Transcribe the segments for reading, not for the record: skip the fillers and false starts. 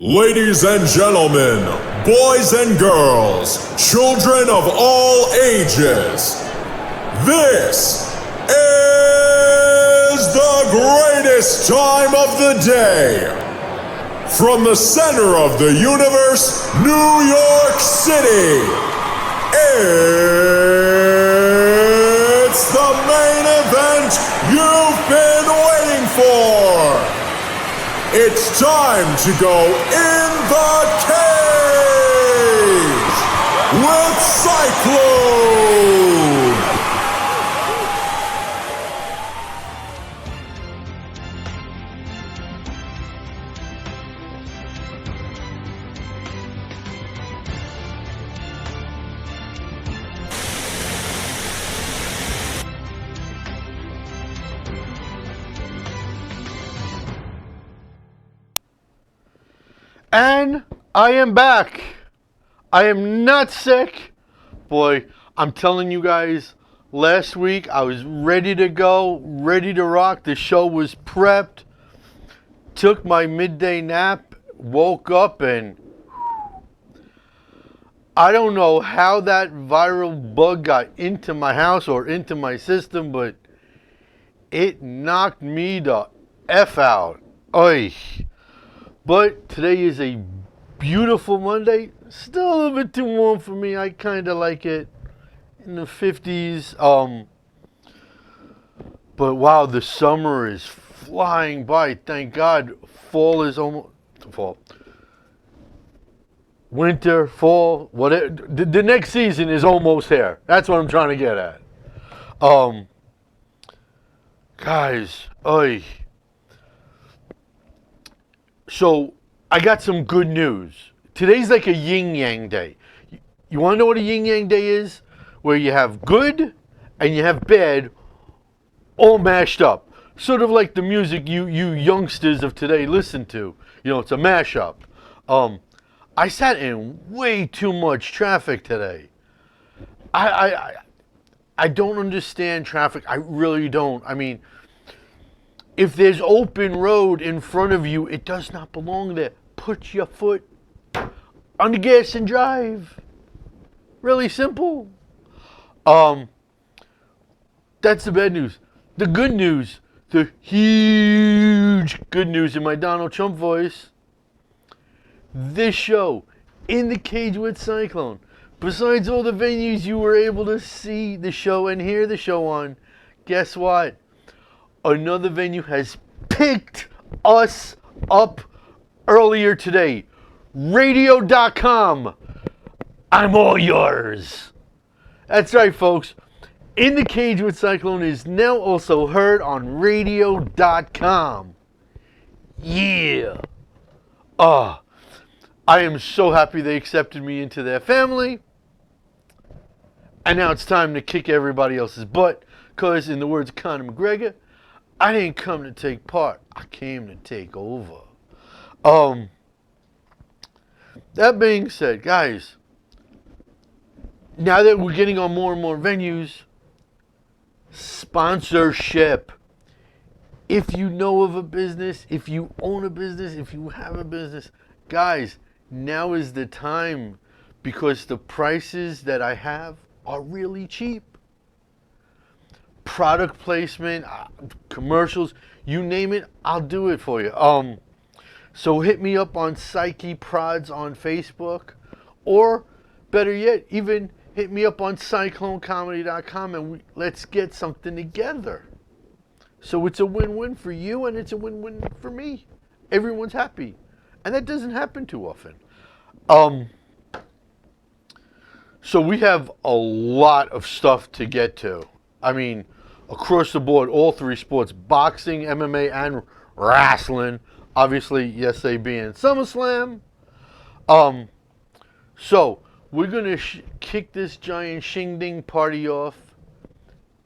Ladies and gentlemen, boys and girls, children of all ages, this is the greatest time of the day. From the center of the universe, New York City, it's the main event you've been waiting for. It's time to go in the cage with CYCLONE. And I am back. I am not sick. Boy, I'm telling you guys, last week I was ready to go, ready to rock. The show was prepped. Took my midday nap, woke up, and I don't know how that viral bug got into my house or into my system, but it knocked me the F out. Oy. But today is a beautiful Monday. Still a little bit too warm for me. I kind of like it in the 50s. But wow, the summer is flying by. Thank God. Fall is almost fall. Winter, fall, whatever. The next season is almost here. That's what I'm trying to get at. Guys, oy. So, I got some good news. Today's like a yin-yang day. You want to know what a yin-yang day is? Where you have good and you have bad all mashed up. Sort of like the music you youngsters of today listen to. You know, it's a mashup. I sat in way too much traffic today. I don't understand traffic. I really don't. I mean, if there's open road in front of you, it does not belong there. Put your foot on the gas and drive. Really simple. That's the bad news. The good news, the huge good news in my Donald Trump voice. This show, In the Cage with CYCLONE, besides all the venues you were able to see the show and hear the show on, guess what? Another venue has picked us up earlier today. Radio.com. I'm all yours. That's right, folks. In the Cage with CYCLONE is now also heard on Radio.com. Yeah. I am so happy they accepted me into their family. And now it's time to kick everybody else's butt. Because, in the words of Conor McGregor, I didn't come to take part. I came to take over. That being said, guys, now that we're getting on more and more venues, sponsorship. If you know of a business, if you own a business, if you have a business, guys, now is the time because the prices that I have are really cheap. Product placement, commercials, you name it, I'll do it for you. So hit me up on Psyche Prods on Facebook, or better yet, even hit me up on CycloneComedy.com and let's get something together. So it's a win-win for you and it's a win-win for me. Everyone's happy. And that doesn't happen too often. So we have a lot of stuff to get to. I mean, across the board, all three sports, boxing, MMA, and wrestling. Obviously, yes, they be in SummerSlam. So, we're going to kick this giant shing-ding party off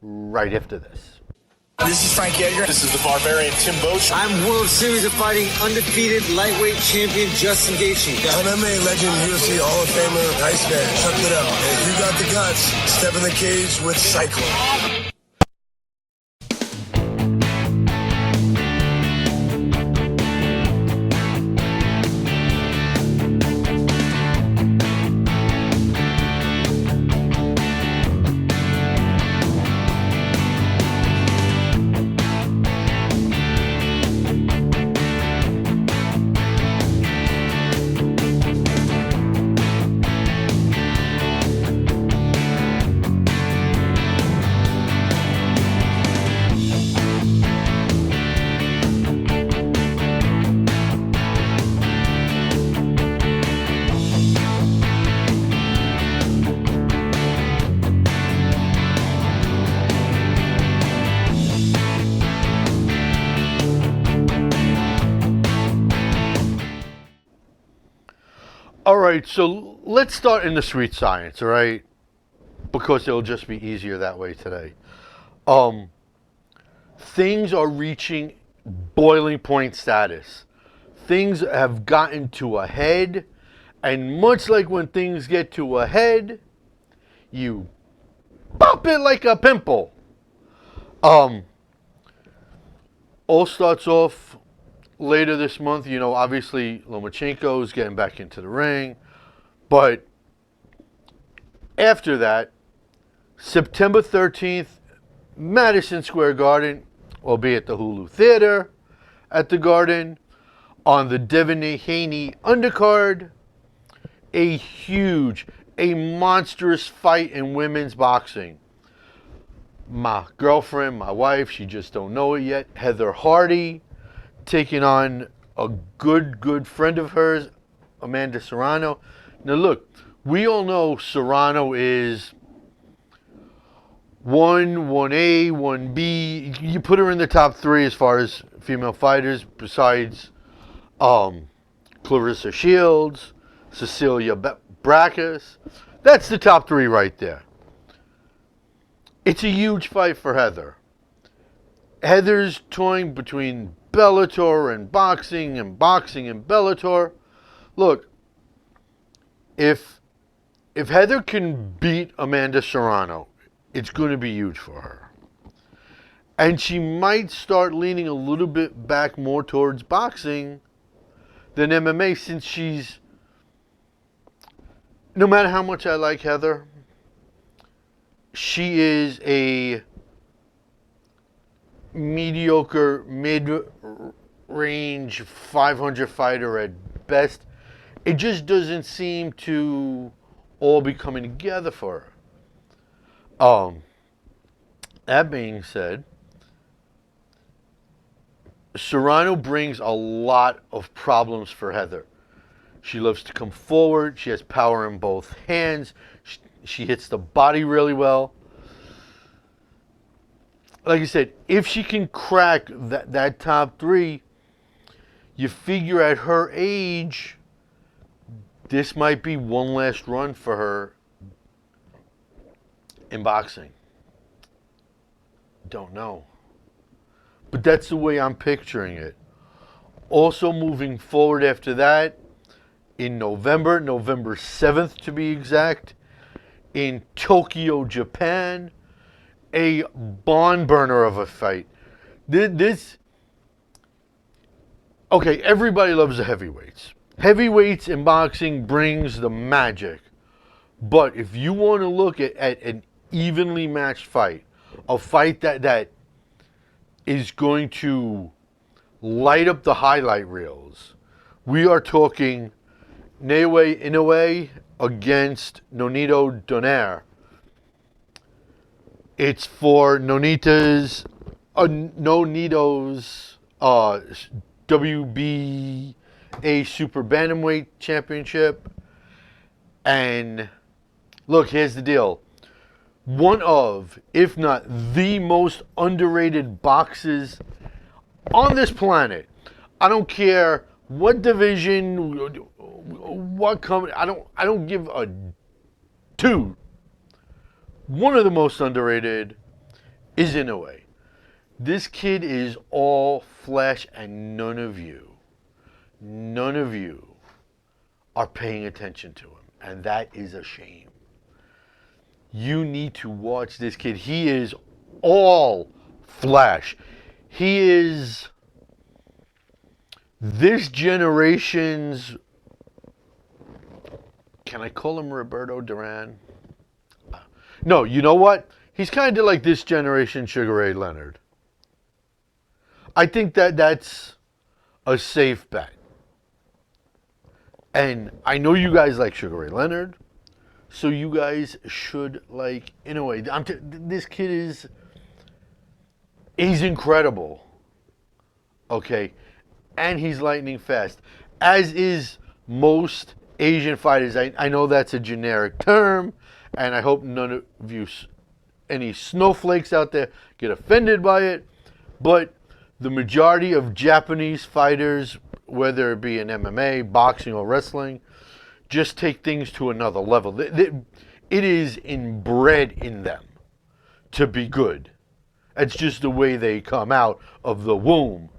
right after this. This is Frankie Edgar. This is the Barbarian Tim Bosch. I'm World Series of Fighting undefeated lightweight champion Justin Gaethje. MMA legend, UFC Hall of Famer, Iceman. Check it out. And if you got the guts, step in the cage with CYCLONE. All right, so let's start in the sweet science, all right? Because it'll just be easier that way today. Things are reaching boiling point status. Things have gotten to a head, and much like when things get to a head, you pop it like a pimple. All starts off later this month. You know, obviously Lomachenko is getting back into the ring, but after that, September 13th, Madison Square Garden, will be at the Hulu Theater at the Garden, on the Devin Haney undercard, a monstrous fight in women's boxing. My girlfriend, my wife, she just don't know it yet, Heather Hardy, taking on a good friend of hers, Amanda Serrano. Now look, we all know Serrano is 1A, 1B. You put her in the top 3 as far as female fighters, besides Clarissa Shields, Cecilia Brækhus. That's the top 3 right there. It's a huge fight for Heather. Heather's toying between Bellator and boxing and Bellator. Look, if Heather can beat Amanda Serrano, it's going to be huge for her. And she might start leaning a little bit back more towards boxing than MMA, since she's, no matter how much I like Heather, she is a mediocre, mid-range 500 fighter at best. It just doesn't seem to all be coming together for her. That being said, Serrano brings a lot of problems for Heather. She loves to come forward. She has power in both hands. She hits the body really well. Like I said, if she can crack that top 3, you figure at her age, this might be one last run for her in boxing. Don't know. But that's the way I'm picturing it. Also moving forward after that, in November 7th to be exact, in Tokyo, Japan, a barn burner of a fight. Okay, everybody loves the heavyweights. Heavyweights in boxing brings the magic. But if you want to look at an evenly matched fight, a fight that is going to light up the highlight reels, we are talking Naoya Inoue against Nonito Donaire. It's for Nonito's WBA Super Bantamweight Championship. And look, here's the deal. One of, if not the most underrated boxers on this planet. I don't care what division, what company, I don't give a toot. One of the most underrated is Inoue. This kid is all flesh, and none of you are paying attention to him. And that is a shame. You need to watch this kid. He is all flesh. He is this generation's, can I call him Roberto Duran? No, you know what? He's kind of like this generation Sugar Ray Leonard. I think that's a safe bet. And I know you guys like Sugar Ray Leonard, so you guys should like Inoue. This kid he's incredible. Okay? And he's lightning fast. As is most Asian fighters. I know that's a generic term, and I hope none of you, any snowflakes out there, get offended by it. But the majority of Japanese fighters, whether it be in MMA, boxing, or wrestling, just take things to another level. It is inbred in them to be good. It's just the way they come out of the womb.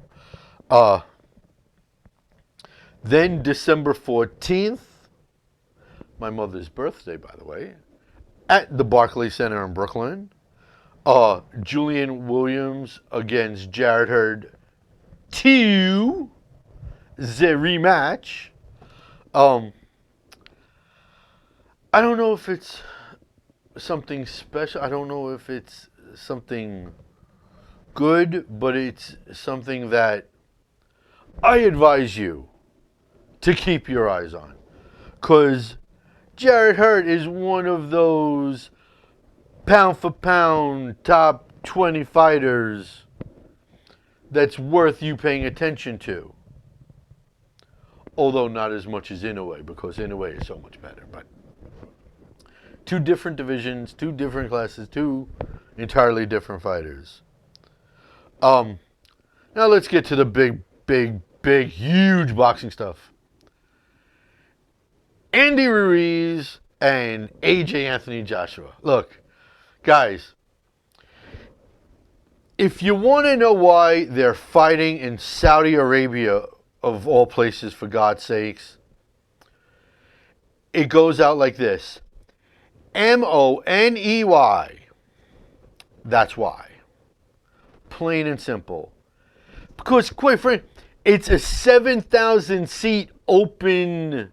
Then December 14th, my mother's birthday, by the way, at the Barclays Center in Brooklyn, Julian Williams against Jarrett Hurd 2, the rematch. I don't know if it's something special. I don't know if it's something good, but it's something that I advise you to keep your eyes on. Because Jarrett Hurd is one of those pound for pound top 20 fighters that's worth you paying attention to. Although not as much as Inoue, because Inoue is so much better. But two different divisions, two different classes, two entirely different fighters. Now let's get to the big, huge boxing stuff. Andy Ruiz and AJ Anthony Joshua. Look, guys, if you want to know why they're fighting in Saudi Arabia, of all places, for God's sakes, it goes out like this. Money. That's why. Plain and simple. Because, quite frankly, it's a 7,000 seat open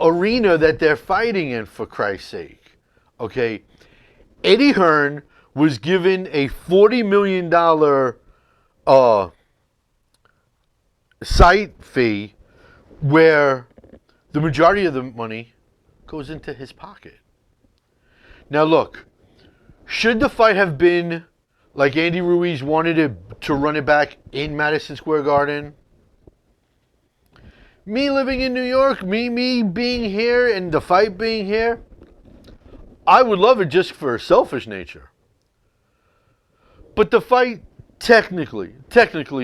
arena that they're fighting in, for Christ's sake. Okay? Eddie Hearn was given a $40 million site fee where the majority of the money goes into his pocket. Now look, should the fight have been like Andy Ruiz wanted to run it back in Madison Square Garden? Me living in New York, me being here and the fight being here, I would love it just for selfish nature. But the fight, technically,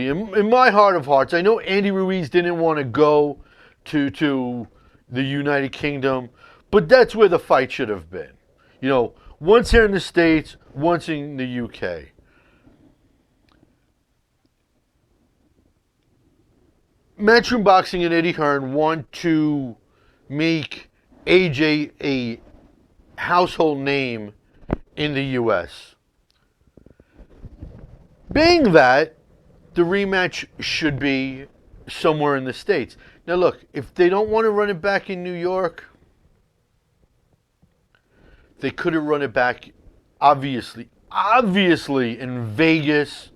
in my heart of hearts, I know Andy Ruiz didn't want to go to the United Kingdom, but that's where the fight should have been. You know, once here in the States, once in the UK. Matchroom Boxing and Eddie Hearn want to make AJ a household name in the US. Being that, the rematch should be somewhere in the States. Now look, if they don't want to run it back in New York, they could have run it back, obviously in Vegas.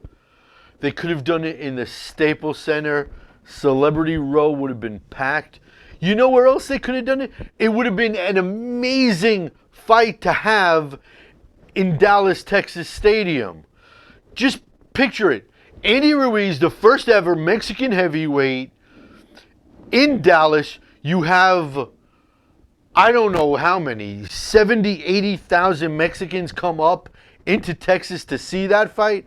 They could have done it in the Staples Center. Celebrity Row would have been packed. You know where else they could have done it? It would have been an amazing fight to have in Dallas, Texas Stadium. Just picture it. Andy Ruiz, the first ever Mexican heavyweight in Dallas. You have, I don't know how many, 70, 80,000 Mexicans come up into Texas to see that fight.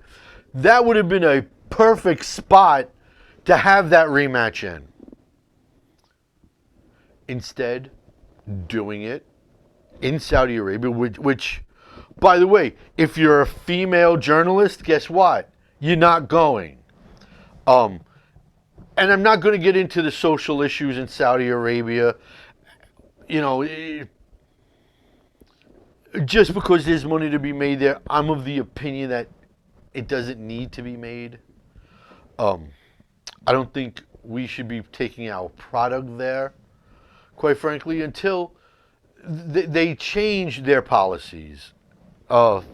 That would have been a perfect spot to have that rematch in. Instead, doing it in Saudi Arabia, which, by the way, if you're a female journalist, guess what? You're not going. And I'm not going to get into the social issues in Saudi Arabia. You know, just because there's money to be made there, I'm of the opinion that it doesn't need to be made. I don't think we should be taking our product there, quite frankly, until they change their policies. And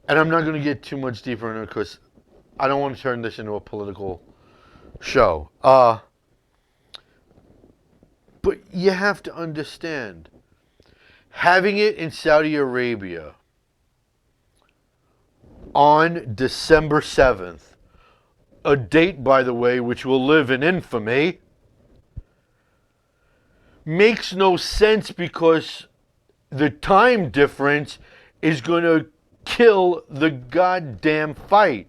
I'm not going to get too much deeper into it because I don't want to turn this into a political show. But you have to understand, having it in Saudi Arabia on December 7th, a date, by the way, which will live in infamy, makes no sense because the time difference is going to kill the goddamn fight.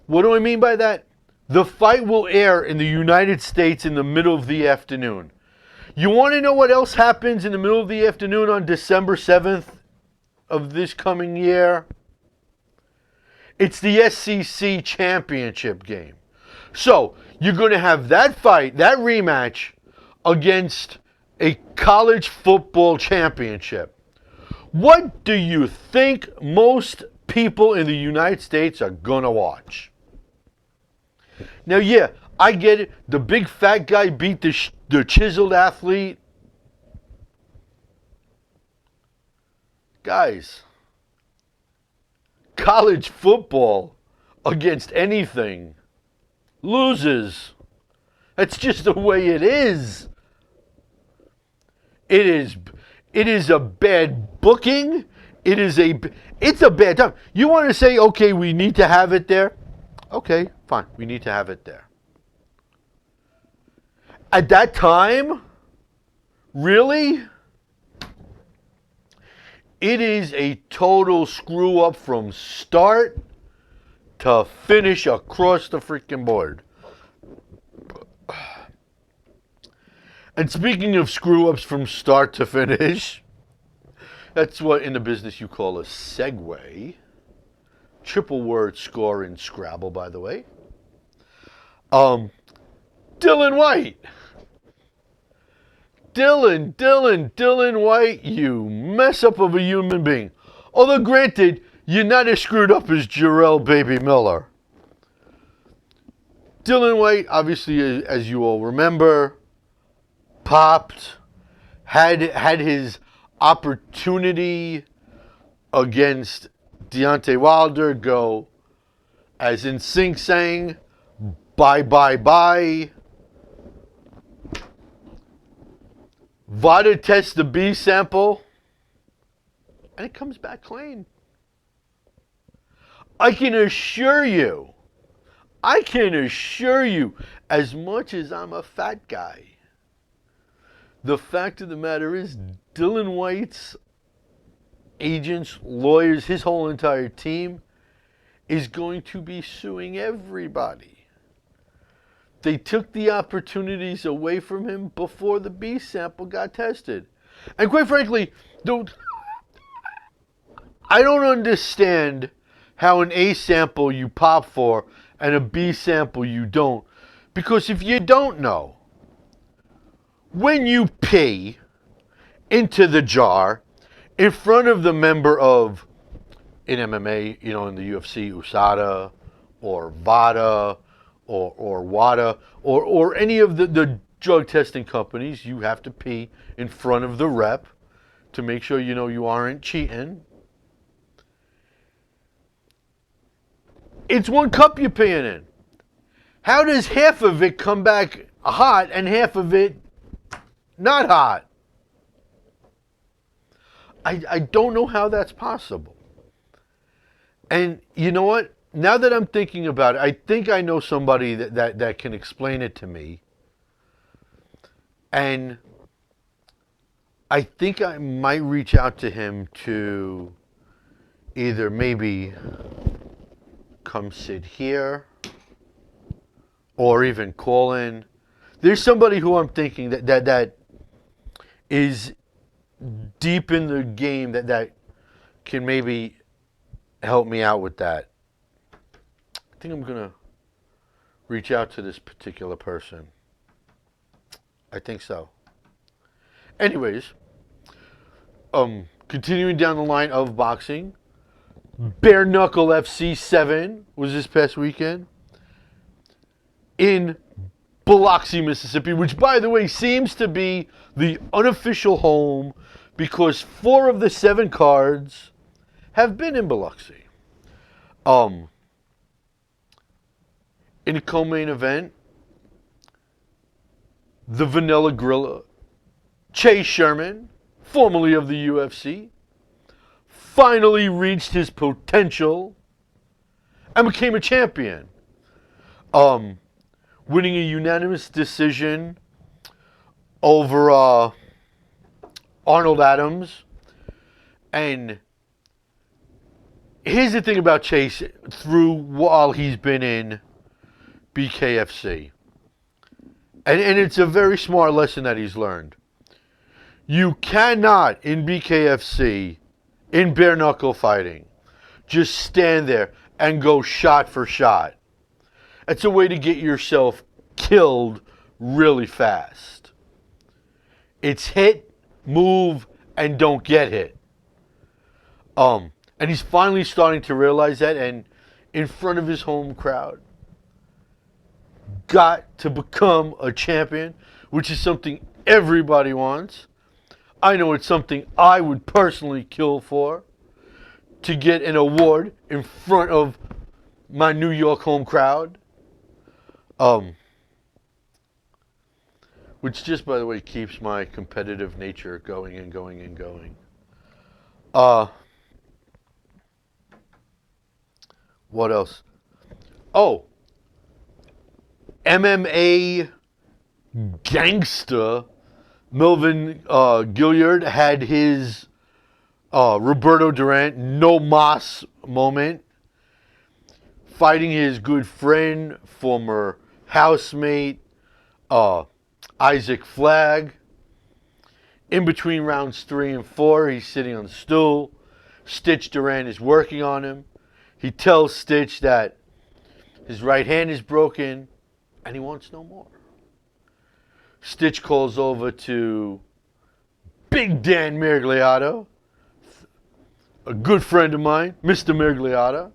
What do I mean by that? The fight will air in the United States in the middle of the afternoon. You want to know what else happens in the middle of the afternoon on December 7th of this coming year? It's the SEC championship game. So, you're going to have that fight, that rematch, against a college football championship. What do you think most people in the United States are going to watch? Now, yeah, I get it. The big fat guy beat the chiseled athlete. Guys, college football against anything loses. That's just the way it is. It is a bad booking. It's a bad time. You want to say, okay, we need to have it there? Okay, fine. We need to have it there. At that time, really? It is a total screw up from start to finish across the freaking board. And speaking of screw ups from start to finish, that's what in the business you call a segue. Triple word score in Scrabble, by the way. Dylan White. Dylan White, you mess up of a human being. Although granted, you're not as screwed up as Jarrell Baby Miller. Dylan White, obviously, as you all remember, popped, had his opportunity against Deontay Wilder go, as in Sync sang, bye. VADA tests the B sample, and it comes back clean. I can assure you, as much as I'm a fat guy, the fact of the matter is Dylan White's agents, lawyers, his whole entire team is going to be suing everybody. They took the opportunities away from him before the B sample got tested. And quite frankly, I don't understand how an A sample you pop for and a B sample you don't. Because if you don't know, when you pee into the jar in front of the member of, in MMA, in the UFC, USADA or VADA or WADA or any of the drug testing companies, you have to pee in front of the rep to make sure you aren't cheating. It's one cup you're peeing in. How does half of it come back hot and half of it not hot? I don't know how that's possible. And you know what? Now that I'm thinking about it, I think I know somebody that can explain it to me. And I think I might reach out to him to either maybe come sit here or even call in. There's somebody who I'm thinking that is deep in the game that can maybe help me out with that. I think I'm going to reach out to this particular person. I think so. Anyways, continuing down the line of boxing, Bare Knuckle FC 7 was this past weekend in Biloxi, Mississippi, which, by the way, seems to be the unofficial home because 4 of the 7 cards have been in Biloxi. In a co-main event, the Vanilla Gorilla, Chase Sherman, formerly of the UFC, finally reached his potential and became a champion. Winning a unanimous decision over Arnold Adams. And here's the thing about Chase, while he's been in BKFC. And it's a very smart lesson that he's learned. You cannot, in BKFC, in bare knuckle fighting, just stand there and go shot for shot. It's a way to get yourself killed really fast. It's hit, move, and don't get hit. And he's finally starting to realize that, and in front of his home crowd, got to become a champion, which is something everybody wants. I know it's something I would personally kill for, to get an award in front of my New York home crowd. Which just, by the way, keeps my competitive nature going and going and going. What else? Oh, MMA gangster Melvin Gilliard had his Roberto Durant no mas moment, fighting his good friend, former housemate, Isaac Flagg. In between rounds 3 and 4, he's sitting on the stool. Stitch Durant is working on him. He tells Stitch that his right hand is broken and he wants no more. Stitch calls over to Big Dan Miragliotta, a good friend of mine, Mr. Miragliotta,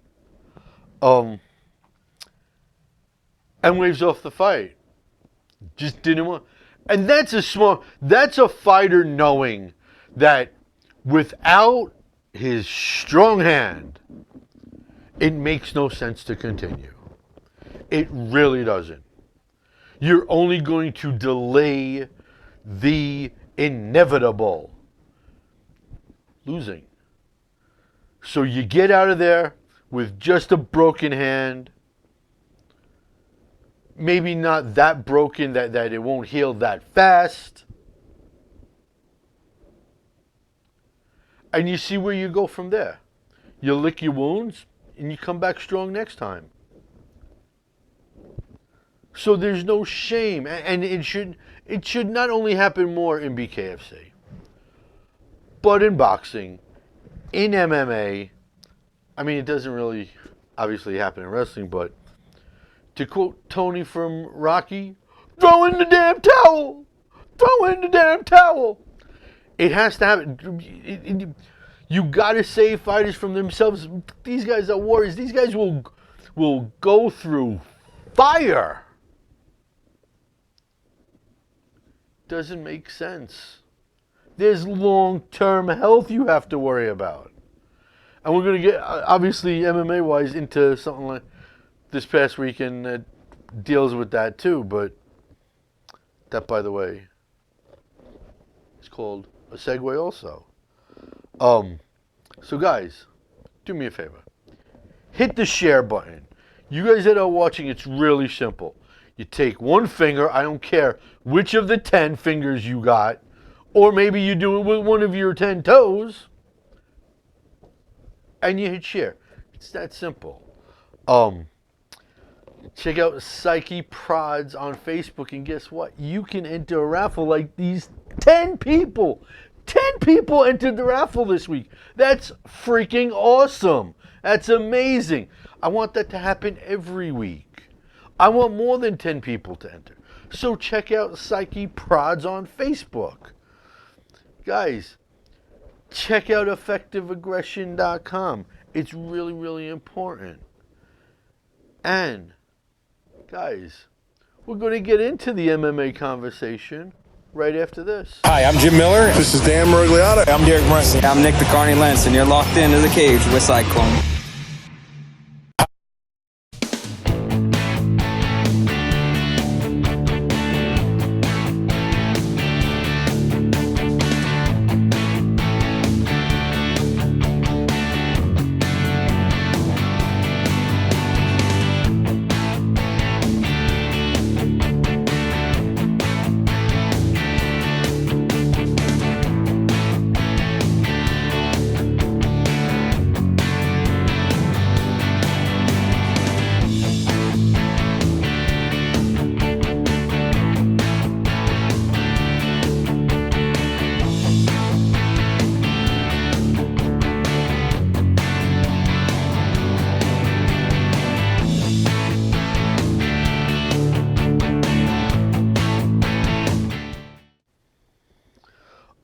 and waves off the fight. Just didn't want. And that's a fighter knowing that without his strong hand, it makes no sense to continue. It really doesn't. You're only going to delay the inevitable. Losing. So you get out of there with just a broken hand. Maybe not that broken that it won't heal that fast. And you see where you go from there. You lick your wounds and you come back strong next time. So there's no shame. And it should not only happen more in BKFC, but in boxing, in MMA. I mean, it doesn't really obviously happen in wrestling, but to quote Tony from Rocky, throw in the damn towel! Throw in the damn towel! It has to happen. You got to save fighters from themselves. These guys are warriors. These guys will go through fire. Doesn't make sense. There's long-term health you have to worry about. And we're going to get, obviously, MMA-wise, into something like this past weekend that deals with that too, but that, by the way, is called a segue also. So guys, do me a favor. Hit the share button. You guys that are watching, it's really simple. You take one finger, I don't care which of the 10 fingers you got, or maybe you do it with one of your 10 toes, and you hit share. It's that simple. Check out Psyche Prods on Facebook, and guess what? You can enter a raffle like these 10 people. 10 people entered the raffle this week. That's freaking awesome. That's amazing. I want that to happen every week. I want more than 10 people to enter. So check out Psyche Prods on Facebook. Guys, check out effectiveaggression.com. It's really, really important. And, guys, we're going to get into the MMA conversation right after this. Hi, I'm Jim Miller. This is Dan Miragliotta. I'm Derek Brunson. I'm Nick the Carney Lentz, and you're locked into the cage with Cyclone.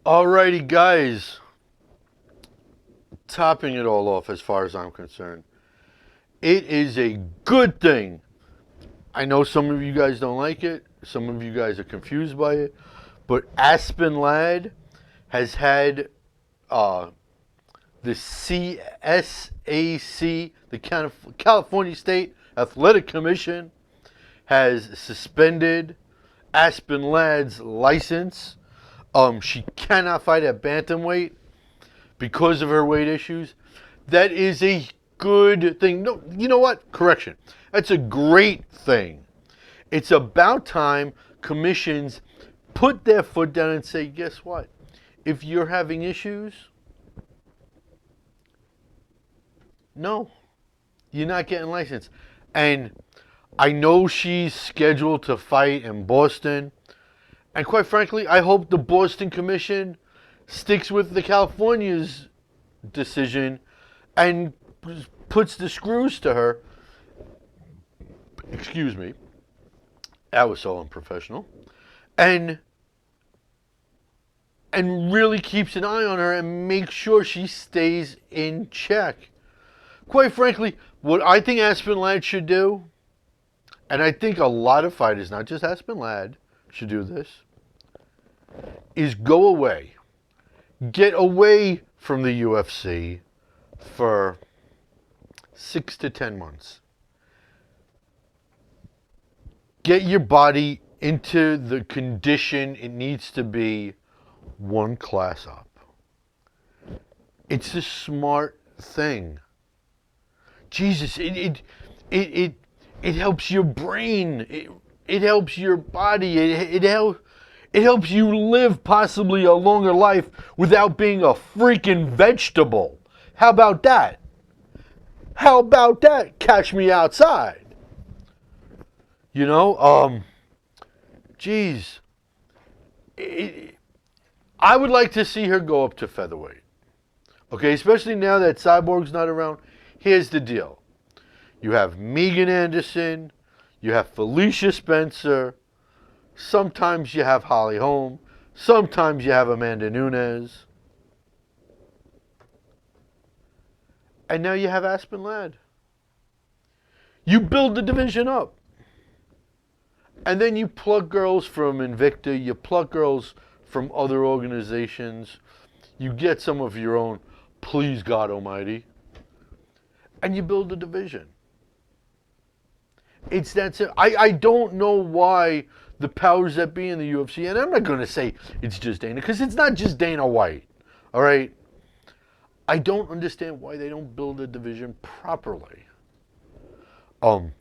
Alrighty, guys. Topping it all off as far as I'm concerned. It is a good thing. I know some of you guys don't like it. Some of you guys are confused by it. But Aspen Ladd has had the CSAC, the California State Athletic Commission, has suspended Aspen Ladd's license. She cannot fight at bantamweight because of her weight issues. That is a good thing. No, you know what? Correction. That's a great thing. It's about time commissions put their foot down and say, guess what? If you're having issues, no, you're not getting licensed. And I know she's scheduled to fight in Boston. And quite frankly, I hope the Boston Commission sticks with the California's decision and puts the screws to her. Excuse me. That was so unprofessional. And really keeps an eye on her and makes sure she stays in check. Quite frankly, what I think Aspen Ladd should do, and I think a lot of fighters, not just Aspen Ladd, should do this, is go away. Get away from the UFC for 6 to 10 months. Get your body into the condition it needs to be one class up. It's a smart thing. Jesus, it helps your brain. It helps your body. It helps you live possibly a longer life without being a freaking vegetable. How about that? How about that? Catch me outside. You know, geez. I would like to see her go up to featherweight. Okay, especially now that Cyborg's not around. Here's the deal. You have Megan Anderson. You have Felicia Spencer. Sometimes you have Holly Holm. Sometimes you have Amanda Nunes. And now you have Aspen Ladd. You build the division up. And then you plug girls from Invicta. You plug girls from other organizations. You get some of your own, please God Almighty. And you build a division. It's that simple. I don't know why the powers that be in the UFC, and I'm not going to say it's just Dana, because it's not just Dana White, all right? I don't understand why they don't build a division properly. And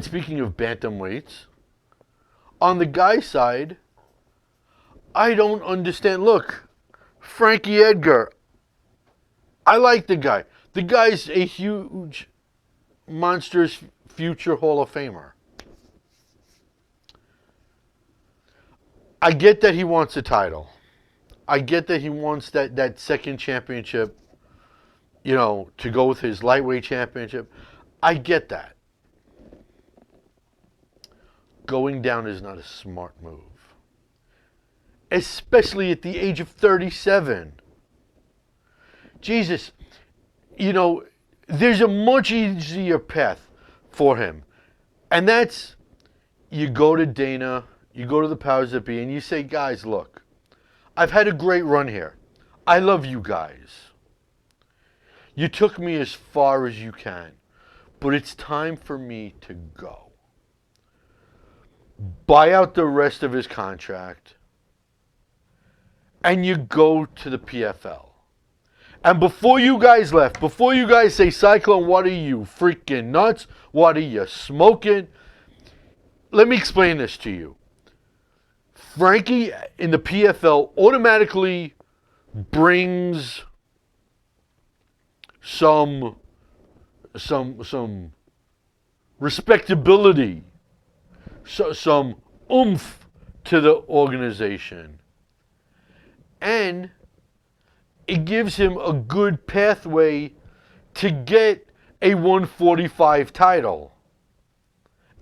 speaking of bantamweights, on the guy side, I don't understand. Look, Frankie Edgar, I like the guy. The guy's a huge, monstrous future Hall of Famer. I get that he wants a title. I get that he wants that second championship, you know, to go with his lightweight championship. I get that. Going down is not a smart move. Especially at the age of 37. Jesus, you know, there's a much easier path for him. And that's, you go to Dana, you go to the powers that be, and you say, guys, look, I've had a great run here. I love you guys. You took me as far as you can, but it's time for me to go. Buy out the rest of his contract, and you go to the PFL. And before you guys left, before you guys say, Cyclone, what are you, freaking nuts? What are you smoking? Let me explain this to you. Frankie in the PFL automatically brings some respectability, some oomph to the organization. And it gives him a good pathway to get a 145 title.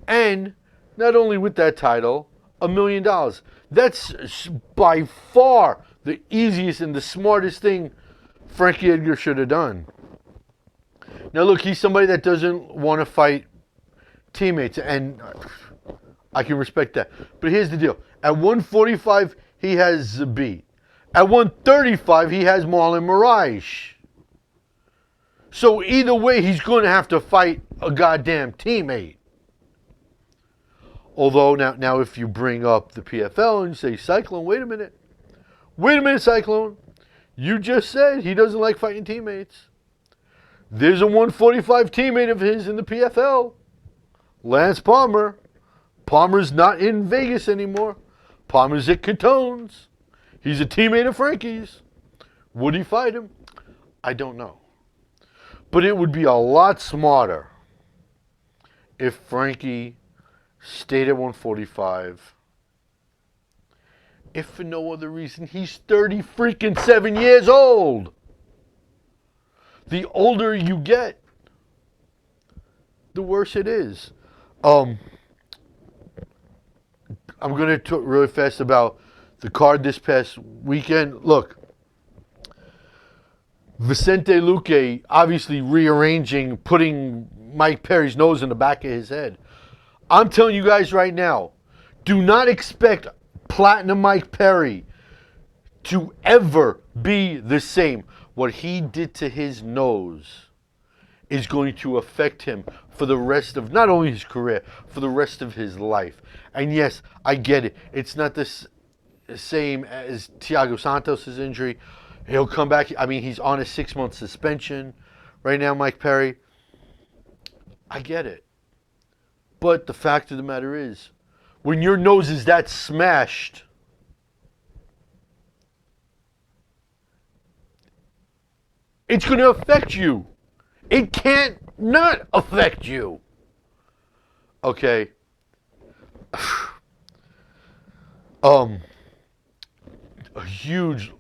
And not only with that title, $1 million. That's by far the easiest and the smartest thing Frankie Edgar should have done. Now look, he's somebody that doesn't want to fight teammates, and I can respect that. But here's the deal. At 145, he has Zabit. At 135, he has Marlon Moraes. So either way, he's going to have to fight a goddamn teammate. Although, now if you bring up the PFL and you say, Cyclone, wait a minute, Cyclone. You just said he doesn't like fighting teammates. There's a 145 teammate of his in the PFL. Lance Palmer. Palmer's not in Vegas anymore. Palmer's at Catone's. He's a teammate of Frankie's. Would he fight him? I don't know. But it would be a lot smarter if Frankie stayed at 145. If for no other reason, he's 7 years old. The older you get, the worse it is. I'm going to talk really fast about the card this past weekend. Look, Vicente Luque obviously rearranging, putting Mike Perry's nose in the back of his head. I'm telling you guys right now, do not expect Platinum Mike Perry to ever be the same. What he did to his nose is going to affect him for the rest of not only his career, for the rest of his life. And yes, I get it. It's not the same as Thiago Santos' injury. He'll come back. I mean, he's on a 6-month suspension right now, Mike Perry. I get it. But the fact of the matter is, when your nose is that smashed, it's going to affect you. It can't not affect you. Okay. A huge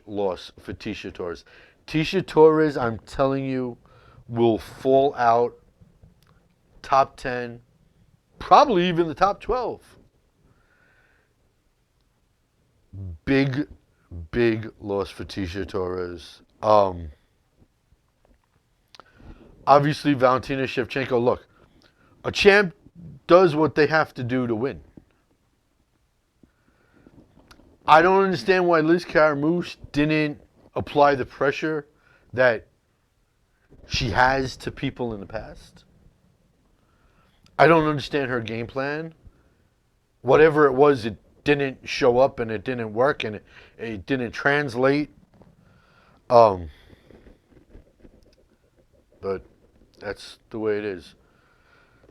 loss for Tisha Torres. Tisha Torres, I'm telling you, will fall out top 10, probably even the top 12. Big loss for Tisha Torres. Obviously, Valentina Shevchenko, look, a champ does what they have to do to win. I don't understand why Liz Caramoose didn't apply the pressure that she has to people in the past. I don't understand her game plan. Whatever it was, it didn't show up and it didn't work and it didn't translate. But that's the way it is.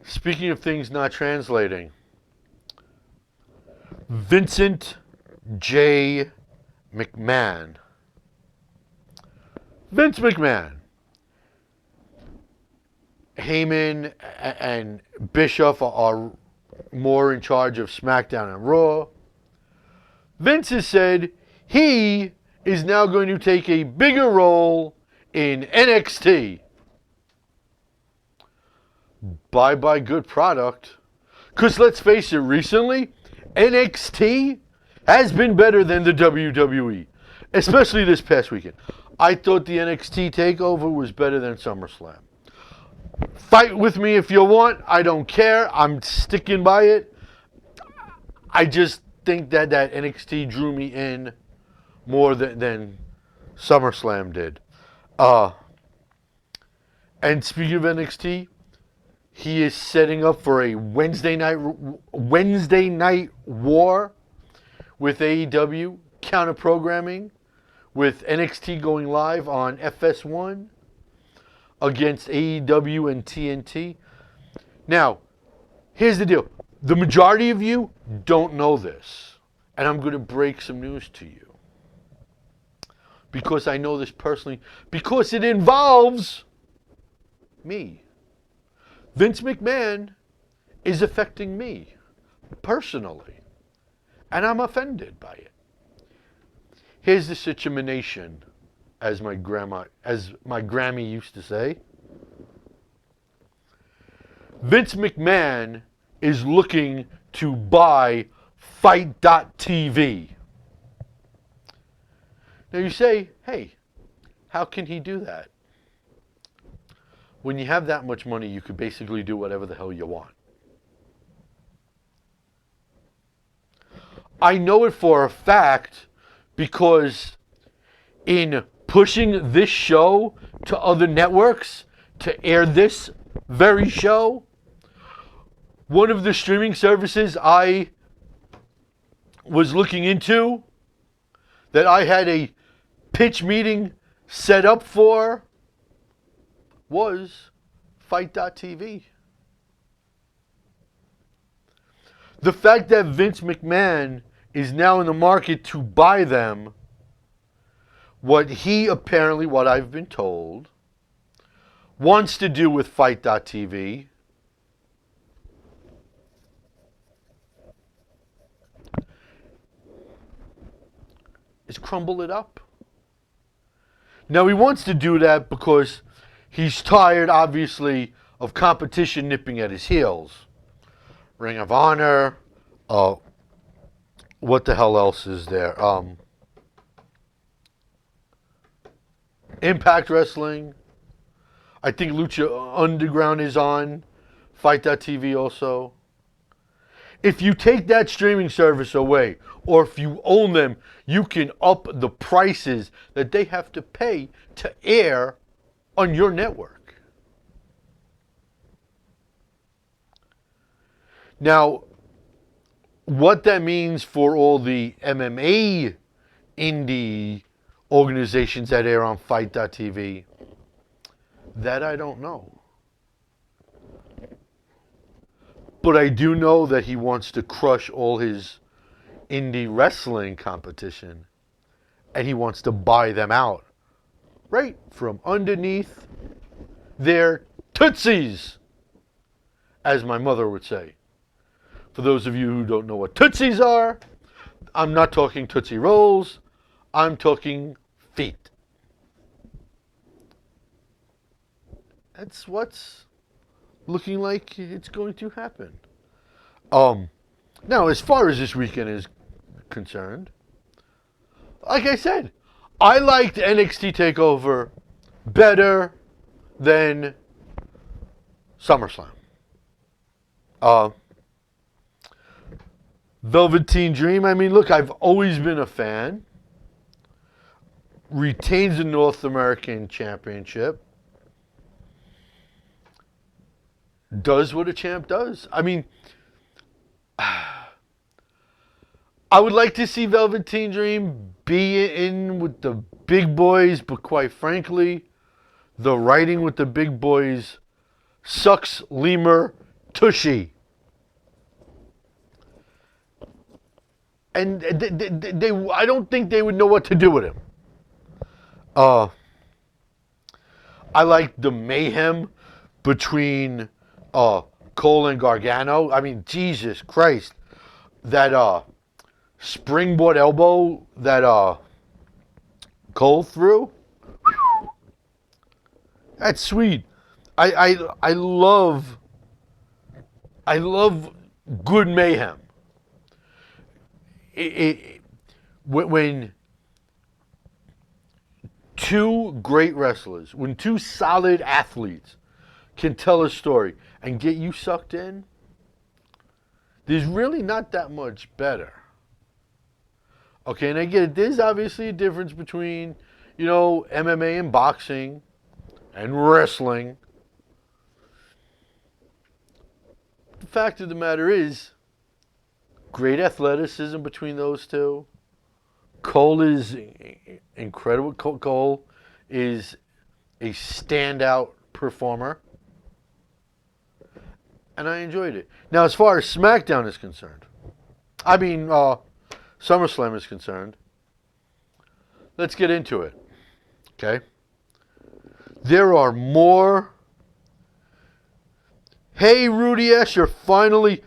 Speaking of things not translating, Vincent J. McMahon. Vince McMahon. Heyman and Bischoff are more in charge of SmackDown and Raw. Vince has said he is now going to take a bigger role in NXT. Bye-bye good product. Because let's face it, recently, NXT has been better than the WWE. Especially this past weekend. I thought the NXT Takeover was better than SummerSlam. Fight with me if you want. I don't care. I'm sticking by it. I just think that NXT drew me in more than SummerSlam did. And speaking of NXT, he is setting up for a Wednesday night war with AEW, counter-programming, with NXT going live on FS1 against AEW and TNT. Now, here's the deal. The majority of you don't know this, and I'm going to break some news to you. Because I know this personally, because it involves me. Vince McMahon is affecting me personally, and I'm offended by it. Here's the situation, as my Grammy used to say. Vince McMahon is looking to buy Fight.tv. Now you say, hey, how can he do that? When you have that much money, you could basically do whatever the hell you want. I know it for a fact because in pushing this show to other networks to air this very show, one of the streaming services I was looking into that I had a pitch meeting set up for was Fight.tv. The fact that Vince McMahon is now in the market to buy them, what he apparently, what I've been told, wants to do with Fight.tv is crumble it up. Now he wants to do that because he's tired, obviously, of competition nipping at his heels. Ring of Honor, what the hell else is there? Impact Wrestling. I think Lucha Underground is on Fight.tv also. If you take that streaming service away, or if you own them, you can up the prices that they have to pay to air on your network. Now, what that means for all the MMA indie organizations that air on Fight.tv, that I don't know. But I do know that he wants to crush all his indie wrestling competition, and he wants to buy them out right from underneath their tootsies, as my mother would say. For those of you who don't know what tootsies are, I'm not talking Tootsie Rolls, I'm talking feet. That's what's looking like it's going to happen. Now, as far as this weekend is concerned, like I said, I liked NXT Takeover better than SummerSlam. Velveteen Dream, I mean, look, I've always been a fan. Retains the North American Championship. Does what a champ does. I mean, I would like to see Velveteen Dream be in with the big boys, but quite frankly, the writing with the big boys sucks lemur tushy. And they I don't think they would know what to do with him. I like the mayhem between Cole and Gargano. I mean, Jesus Christ. That springboard elbow that Cole threw. That's sweet. I love good mayhem. When two great wrestlers, when two solid athletes can tell a story and get you sucked in, there's really not that much better. Okay, and I get it. There's obviously a difference between, MMA and boxing and wrestling. The fact of the matter is, great athleticism between those two. Cole is incredible. Cole is a standout performer. And I enjoyed it. Now, as far as SmackDown is concerned, SummerSlam is concerned, let's get into it. Okay? There are more. Hey, Rudy Asher, finally.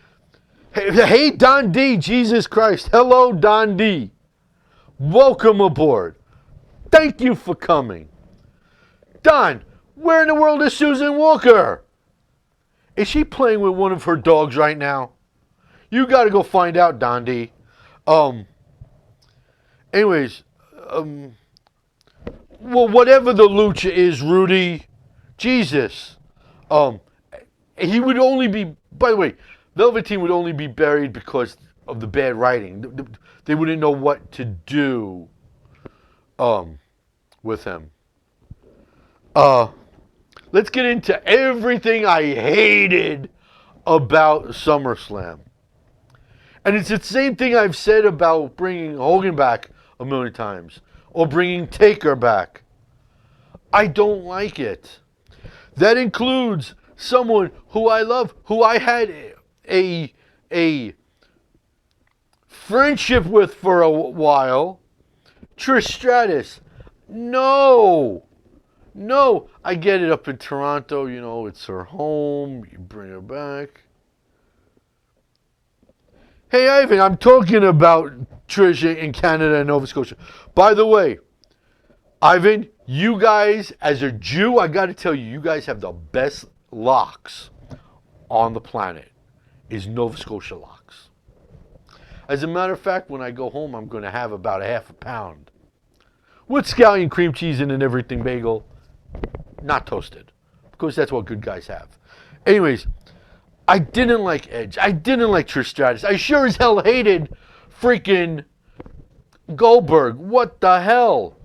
Hey, Don D, Jesus Christ. Hello, Don D. Welcome aboard. Thank you for coming. Don, where in the world is Susan Walker? Is she playing with one of her dogs right now? You got to go find out, Don D. Anyways, Well, whatever the lucha is, Rudy, Jesus, he would only be. By the way, Velveteen would only be buried because of the bad writing. They wouldn't know what to do, with him. Let's get into everything I hated about SummerSlam. And it's the same thing I've said about bringing Hogan back a million times or bringing Taker back. I don't like it. That includes someone who I love, who I had a friendship with for a while, Trish Stratus. No, I get it up in Toronto, it's her home, you bring her back. Hey, Ivan, I'm talking about Trish in Canada and Nova Scotia. By the way, Ivan, you guys, as a Jew, I got to tell you, you guys have the best locks on the planet, is Nova Scotia locks. As a matter of fact, when I go home, I'm going to have about a half a pound with scallion cream cheese in an everything bagel, not toasted, because that's what good guys have. Anyways, I didn't like Edge. I didn't like Trish Stratus. I sure as hell hated freaking Goldberg. What the hell?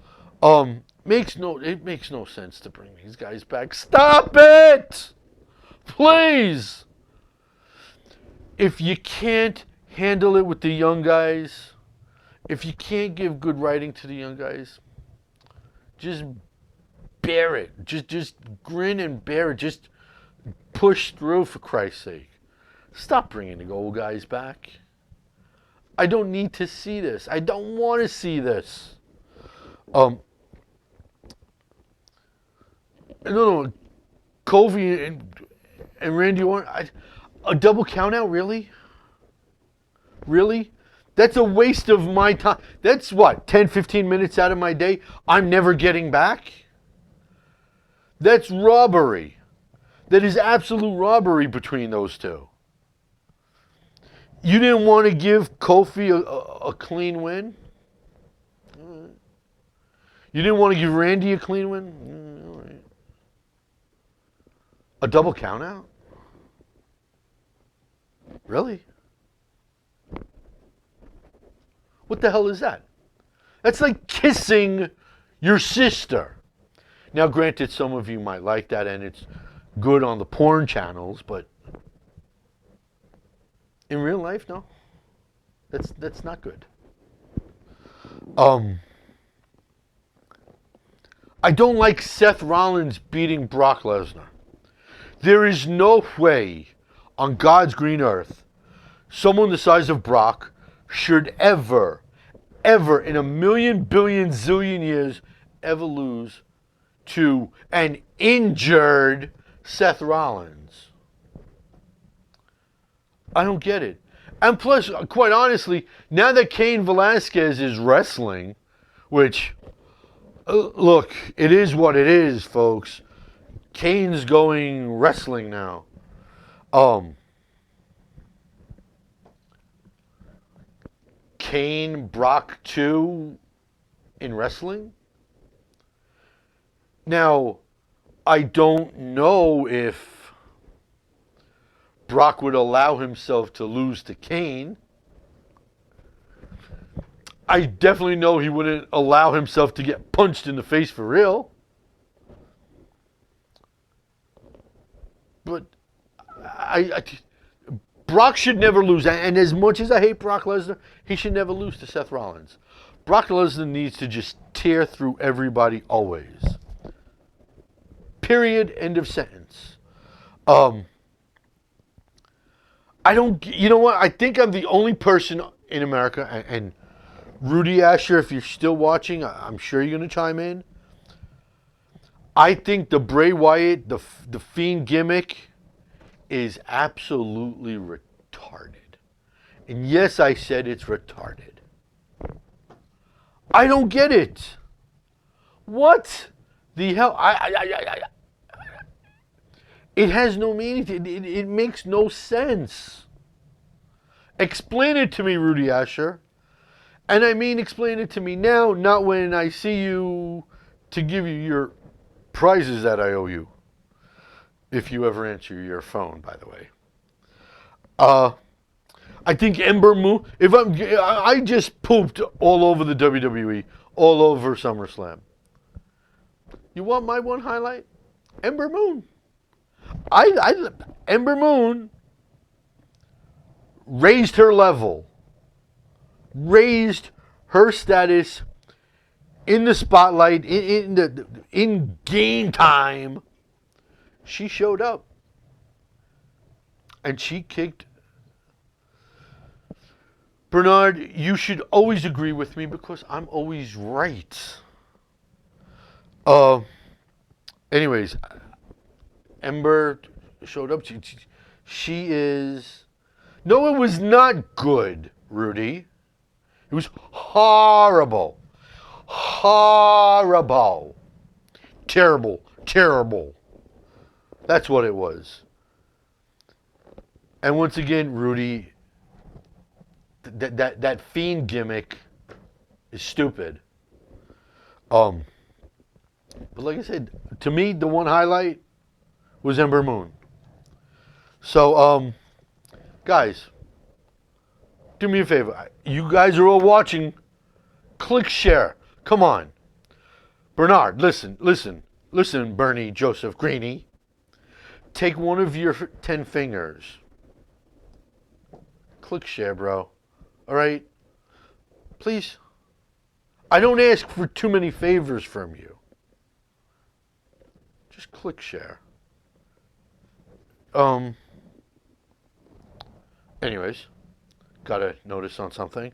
It makes no sense to bring these guys back. Stop it! Please! If you can't handle it with the young guys, if you can't give good writing to the young guys, just bear it. Just grin and bear it. Just push through, for Christ's sake. Stop bringing the old guys back. I don't need to see this. I don't want to see this. No. Kofi and Randy Orton, a double count out, really? Really? That's a waste of my time. That's what, 10, 15 minutes out of my day I'm never getting back? That's robbery. That is absolute robbery between those two. You didn't want to give Kofi a clean win? You didn't want to give Randy a clean win? All right. A double count out? Really? What the hell is that? That's like kissing your sister. Now, granted, some of you might like that, and it's good on the porn channels, but in real life, no. That's not good. I don't like Seth Rollins beating Brock Lesnar. There is no way on God's green earth someone the size of Brock should ever in a million, billion, zillion years ever lose to an injured Seth Rollins. I don't get it. And plus, quite honestly, now that Cain Velasquez is wrestling, which, look, it is what it is, folks. Cain's going wrestling now. Kane, Brock 2 in wrestling? Now, I don't know if Brock would allow himself to lose to Kane. I definitely know he wouldn't allow himself to get punched in the face for real. But Brock should never lose. And as much as I hate Brock Lesnar, he should never lose to Seth Rollins. Brock Lesnar needs to just tear through everybody always. Period. End of sentence. I don't, you know what? I think I'm the only person in America, and Rudy Asher, if you're still watching, I'm sure you're going to chime in. I think the Bray Wyatt, the Fiend gimmick is absolutely retarded. And yes, I said it's retarded. I don't get it. What the hell? It has no meaning. It makes no sense. Explain it to me, Rudy Asher. And I mean explain it to me now, not when I see you to give you your prizes that I owe you. If you ever answer your phone, by the way. I think Ember Moon. I just pooped all over the WWE, all over SummerSlam. You want my one highlight? Ember Moon. Ember Moon raised her level, raised her status in the spotlight, in game time. She showed up, and she kicked. Bernard, you should always agree with me because I'm always right. Anyways, Ember showed up. She is. No, it was not good, Rudy. It was horrible. Horrible. Terrible. Terrible. That's what it was. And once again, Rudy, that Fiend gimmick is stupid. But like I said, to me, the one highlight was Ember Moon. So, guys, do me a favor. You guys are all watching. Click share. Come on. Bernard, listen, Bernie Joseph Greeny. Take one of your 10 fingers. Click share, bro. All right? Please. I don't ask for too many favors from you. Just click share. Anyways, gotta notice on something.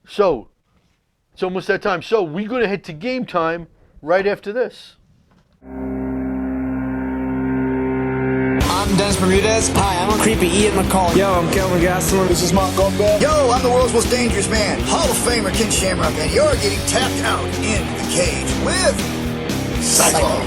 So it's almost that time. So we're gonna head to game time right after this. I'm Dennis Bermudez. Hi, I'm Creepy Ian McCall. Yo, I'm Kelvin Gastelum. This is Mark Goldberg. Yo, I'm the world's most dangerous man, Hall of Famer Ken Shamrock, and you're getting tapped out in the cage with Cyclone.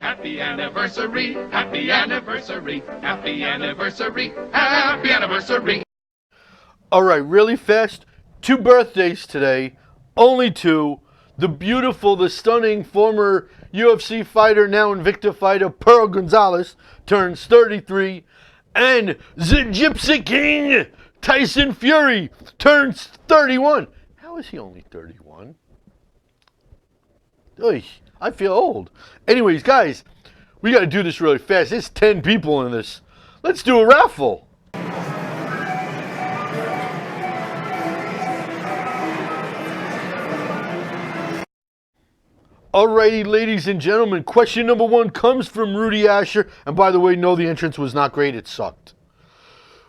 Happy anniversary, happy anniversary, happy anniversary, happy anniversary. All right, really fast. 2 birthdays today, only 2. The beautiful, the stunning former UFC fighter, now Invicta fighter, Pearl Gonzalez, turns 33. And the Gypsy King, Tyson Fury, turns 31. How is he only 31? Oy, I feel old. Anyways, guys, we got to do this really fast. There's 10 people in this. Let's do a raffle. Alrighty, ladies and gentlemen, question number 1 comes from Rudy Asher. And by the way, no, the entrance was not great. It sucked.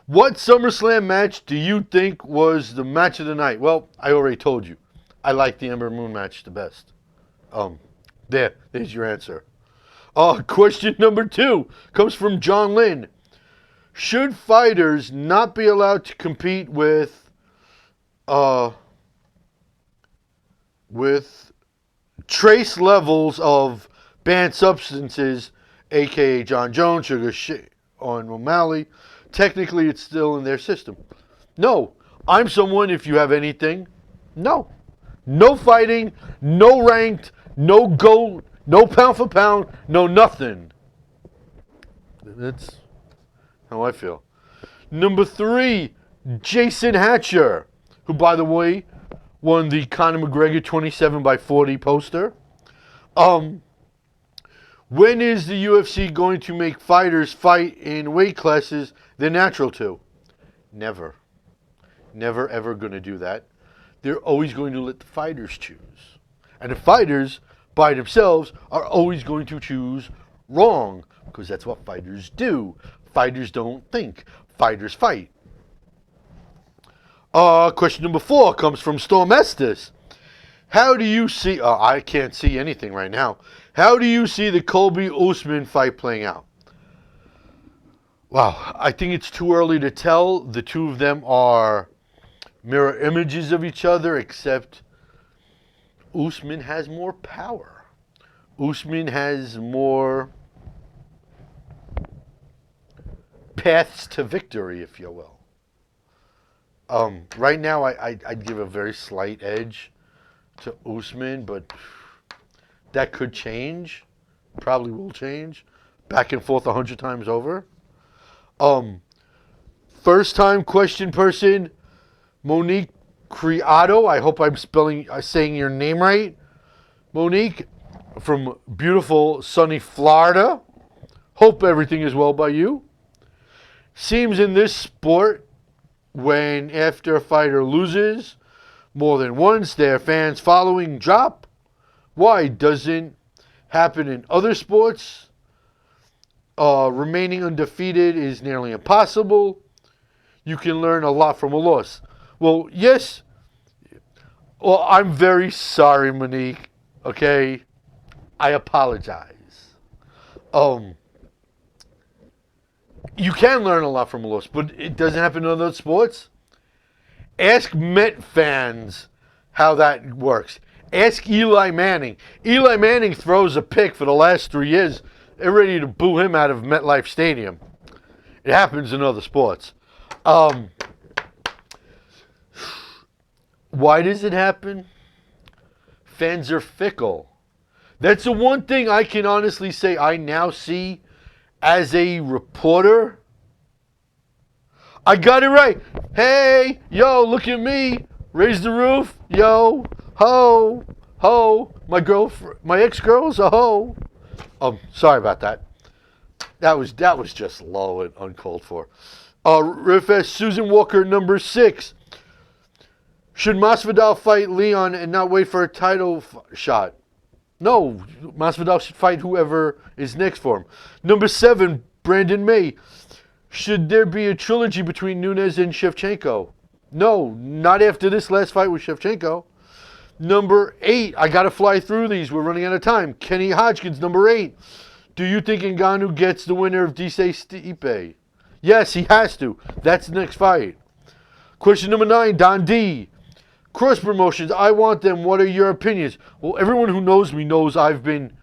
What SummerSlam match do you think was the match of the night? Well, I already told you. I like the Ember Moon match the best. There's your answer. Question number 2 comes from John Lynn. Should fighters not be allowed to compete with trace levels of banned substances, aka John Jones, Sugar on O'Malley? Technically, it's still in their system. No. I'm someone, if you have anything, no. No fighting, no ranked, no gold, no pound for pound, no nothing. That's how I feel. Number 3, Jason Hatcher, who, by the way, won the Conor McGregor 27/40 poster. When is the UFC going to make fighters fight in weight classes they're natural to? Never. Never, ever going to do that. They're always going to let the fighters choose. And the fighters, by themselves, are always going to choose wrong, because that's what fighters do. Fighters don't think. Fighters fight. Question number 4 comes from Storm Estes. How do you see... I can't see anything right now. How do you see the Colby Usman fight playing out? Wow, I think it's too early to tell. The two of them are mirror images of each other, except Usman has more power. Usman has more paths to victory, if you will. Right now, I'd give a very slight edge to Usman, but that could change. Probably will change. Back and forth 100 times over. First time question person, Monique Creado. I hope I'm saying your name right. Monique, from beautiful sunny Florida. Hope everything is well by you. Seems in this sport, when after a fighter loses more than once, their fans following drop. Why doesn't happen in other sports? Remaining undefeated is nearly impossible. You can learn a lot from a loss. Well, yes. Well, I'm very sorry, Monique. Okay? I apologize. You can learn a lot from a loss, but it doesn't happen in other sports. Ask Met fans how that works. Ask Eli Manning. Eli Manning throws a pick for the last 3 years. They're ready to boo him out of MetLife Stadium. It happens in other sports. Why does it happen? Fans are fickle. That's the one thing I can honestly say I now see as a reporter. I got it right. Hey, yo, look at me. Raise the roof. Yo, ho, ho. My ex-girl's a ho. Sorry about that. That was just low and uncalled for. Riffest, Susan Walker, number 6. Should Masvidal fight Leon and not wait for a title shot? No, Masvidal should fight whoever is next for him. Number 7, Brandon May. Should there be a trilogy between Nunes and Shevchenko? No, not after this last fight with Shevchenko. Number 8, I got to fly through these. We're running out of time. Kenny Hodgkins, number 8. Do you think Ngannou gets the winner of Stipe? Yes, he has to. That's the next fight. Question number 9, Don D. Cross promotions, I want them. What are your opinions? Well, everyone who knows me knows I've been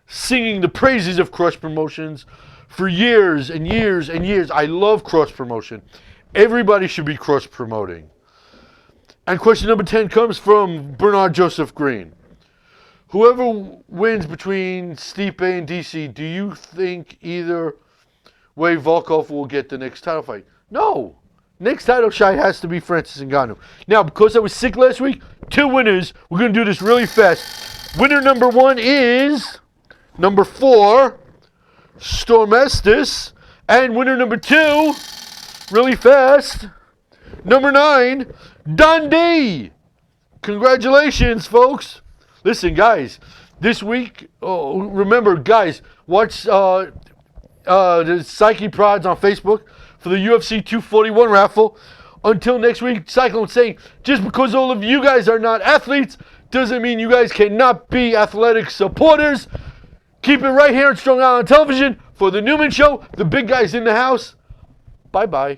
singing the praises of cross promotions for years and years and years. I love cross promotion. Everybody should be cross promoting. And question number 10 comes from Bernard Joseph Green. Whoever wins between Stipe and DC, do you think either way Volkov will get the next title fight? No. Next title shot has to be Francis Ngannou. Now, because I was sick last week, 2 winners. We're going to do this really fast. Winner number 1 is number 4, Storm Estes. And winner number 2, really fast, number 9, Dundee. Congratulations, folks. Listen, guys, this week, remember, guys, watch the Psyche Prods on Facebook for the UFC 241 raffle. Until next week, Cyclone saying, just because all of you guys are not athletes doesn't mean you guys cannot be athletic supporters. Keep it right here on Strong Island Television for the Newman Show. The big guys in the house. Bye-bye.